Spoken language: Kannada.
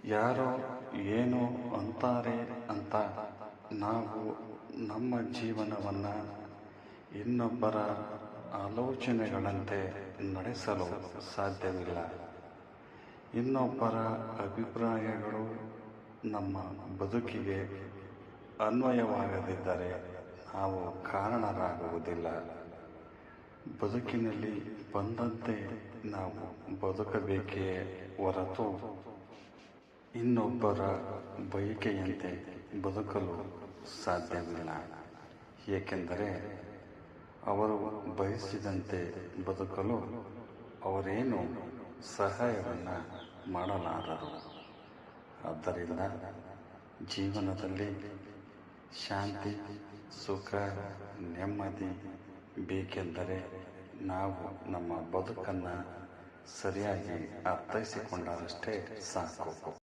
ಯಾರೋ ಏನೋ ಅಂತಾರೆ ಅಂತ ನಾವು ನಮ್ಮ ಜೀವನವನ್ನು ಇನ್ನೊಬ್ಬರ ಆಲೋಚನೆಗಳಂತೆ ನಡೆಸಲು ಸಾಧ್ಯವಿಲ್ಲ. ಇನ್ನೊಬ್ಬರ ಅಭಿಪ್ರಾಯಗಳು ನಮ್ಮ ಬದುಕಿಗೆ ಅನ್ವಯವಾಗದಿದ್ದರೆ ನಾವು ಕಾರಣರಾಗುವುದಿಲ್ಲ. ಬದುಕಿನಲ್ಲಿ ಬಂದಂತೆ ನಾವು ಬದುಕಬೇಕೇ ಹೊರತು ಇನ್ನೊಬ್ಬರ ಬಯಕೆಯಂತೆ ಬದುಕಲು ಸಾಧ್ಯವಿಲ್ಲ. ಏಕೆಂದರೆ ಅವರು ಬಯಸಿದಂತೆ ಬದುಕಲು ಅವರೇನು ಸಹಾಯವನ್ನು ಮಾಡಲಾರರು. ಆದ್ದರಿಂದ ಜೀವನದಲ್ಲಿ ಶಾಂತಿ, ಸುಖ, ನೆಮ್ಮದಿ ಬೇಕೆಂದರೆ ನಾವು ನಮ್ಮ ಬದುಕನ್ನು ಸರಿಯಾಗಿ ಅರ್ಥೈಸಿಕೊಂಡರಷ್ಟೇ ಸಾಕು.